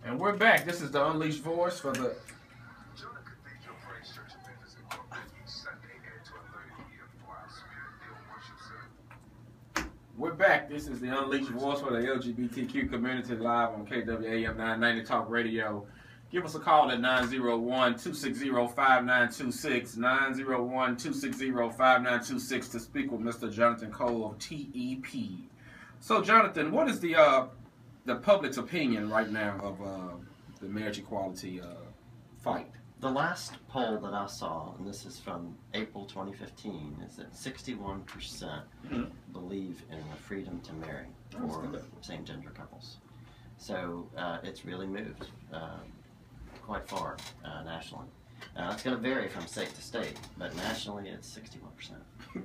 And we're back. This is the Unleashed Voice for the. We're back. This is the Unleashed Voice for the LGBTQ community live on KWAM 990 Talk Radio. Give us a call at 901-260-5926, 901-260-5926 to speak with Mr. Jonathan Cole of TEP. So, Jonathan, what is the public's opinion right now of the marriage equality fight? The last poll that I saw, and this is from April 2015, is that 61% believe in the freedom to marry for same-gender couples. So it's really moved quite far nationally. It's going to vary from state to state, but nationally it's 61%.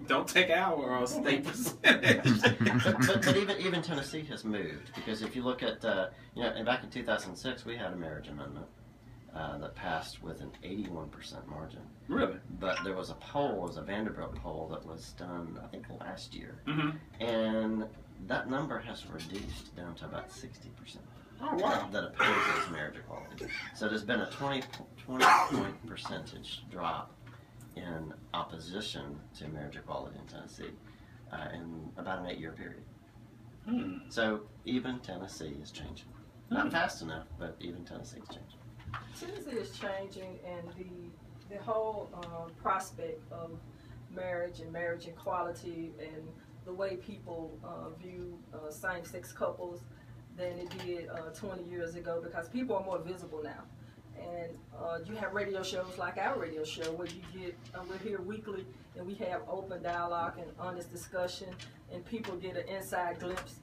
Don't take our state percentage. but even Tennessee has moved, because if you look at, back in 2006 we had a marriage amendment that passed with an 81% margin. Really? But there was a Vanderbilt poll that was done, I think, last year. And that number has reduced down to about 60%. Oh, wow. That opposes marriage equality. So there's been a 20 point percentage drop in opposition to marriage equality in Tennessee in about an 8-year period. So even Tennessee is changing. Not fast enough, but even Tennessee is changing. Tennessee is changing, and the whole prospect of marriage and marriage equality and the way people view same-sex couples than it did 20 years ago, because people are more visible now. And you have radio shows like our radio show where you get, we're here weekly and we have open dialogue and honest discussion, and people get an inside glimpse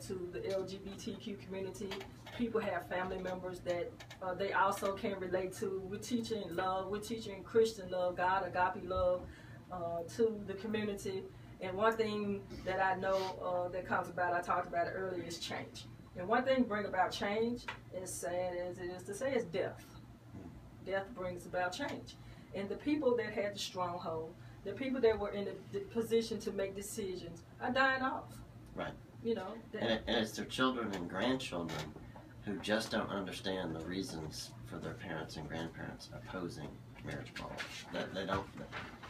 to the LGBTQ community. People have family members that they also can relate to. We're teaching love, we're teaching Christian love, God, agape love to the community. And one thing that I know that comes about, I talked about it earlier, is change. And one thing bring about change, as sad as it is to say, is death. Death brings about change. And the people that had the stronghold, the people that were in the position to make decisions, are dying off. Right. You know. And it's their children and grandchildren who just don't understand the reasons for their parents and grandparents opposing marriage equality. They don't.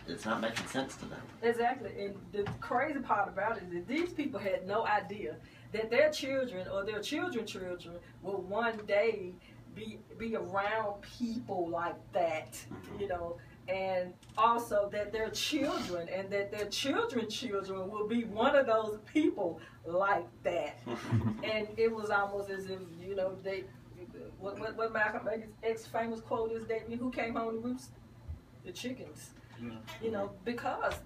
It's not making sense to them. Exactly. And the crazy part about it is that these people had no idea that their children or their children's children will one day be around people like that, you know, and also that their children and that their children's children will be one of those people like that. And it was almost as if, you know, what Malcolm X's famous quote is, that who came home to roost? The chickens. You know, because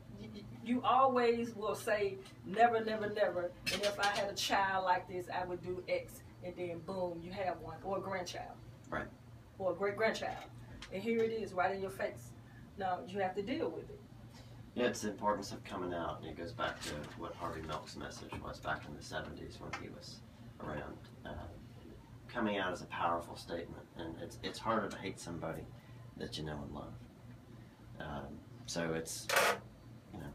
you always will say never, never, never, and if I had a child like this, I would do X, and then boom, you have one, or a grandchild. Right. Or a great-grandchild. And here it is, right in your face. Now, you have to deal with it. Yeah, it's the importance of coming out, and it goes back to what Harvey Milk's message was back in the 70s when he was around. Coming out is a powerful statement, and it's harder to hate somebody that you know and love. So it's, you know,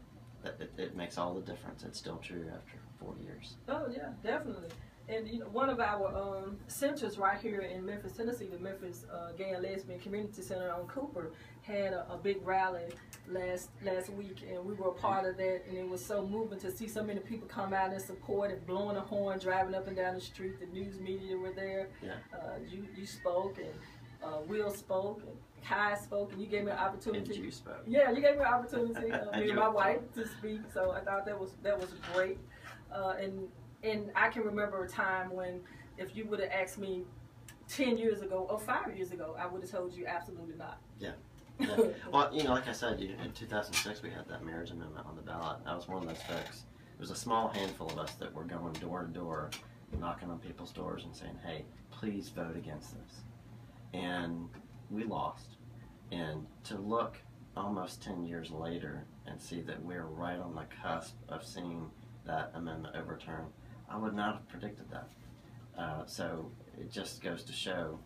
it makes all the difference. It's still true after 40 years. Oh, yeah, definitely. And you know, one of our centers right here in Memphis, Tennessee, the Memphis Gay and Lesbian Community Center on Cooper, had a big rally last week, and we were a part of that, and it was so moving to see so many people come out and support and blowing a horn, driving up and down the street. The news media were there. Yeah. You spoke, and Will spoke, and Kai spoke, and you gave me an opportunity. And you spoke. Yeah, you gave me an opportunity, me and my wife, to speak. So I thought that was great, and I can remember a time when, if you would have asked me 10 years ago or 5 years ago, I would have told you absolutely not. Yeah. Yeah. Well, you know, like I said, in 2006 we had that marriage amendment on the ballot. I was one of those folks. There was a small handful of us that were going door to door, knocking on people's doors and saying, hey, please vote against this. And we lost. And to look almost 10 years later and see that we're right on the cusp of seeing that amendment overturned, I would not have predicted that. So it just goes to show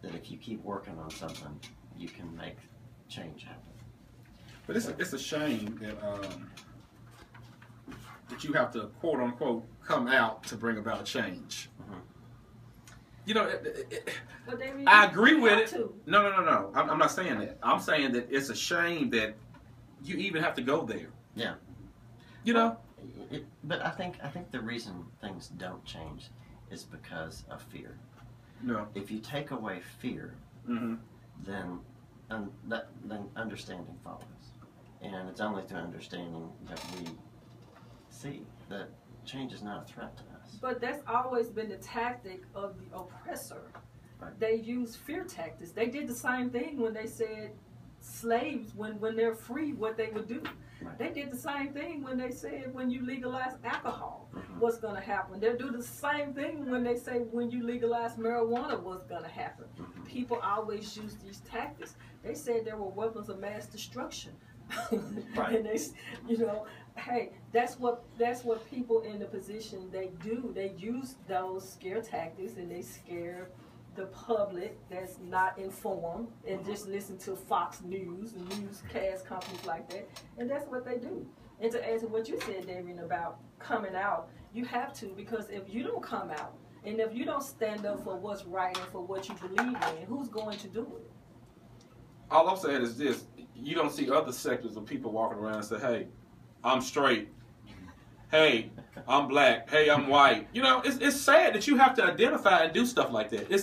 that if you keep working on something, you can make change happen. But it's a shame that you have to, quote unquote, come out to bring about a change. you know, But they I agree with have it. to. No. I'm not saying that. I'm saying that it's a shame that you even have to go there. Yeah. You know? But I think the reason things don't change is because of fear. No. If you take away fear, Mm-hmm. then then understanding follows, and it's only through understanding that we see that change is not a threat to us. But that's always been the tactic of the oppressor. Right. They use fear tactics. They did the same thing when they said slaves, when they're free, what they would do. Right. They did the same thing when they said when you legalize alcohol, Mhm. what's going to happen. They'll do the same thing when they say when you legalize marijuana, what's going to happen. Mhm. People always use these tactics. They said there were weapons of mass destruction. Right. And they, you know, hey, that's what people in the position they do. They use those scare tactics and they scare the public that's not informed and just listen to Fox News and newscast companies like that, and that's what they do. And to answer what you said, Darian, about coming out, you have to, because if you don't come out and if you don't stand up for what's right and for what you believe in, who's going to do it? All I'm saying is this: you don't see other sectors of people walking around and say, "Hey, I'm straight. Hey, I'm black. Hey, I'm white." You know, it's sad that you have to identify and do stuff like that. It's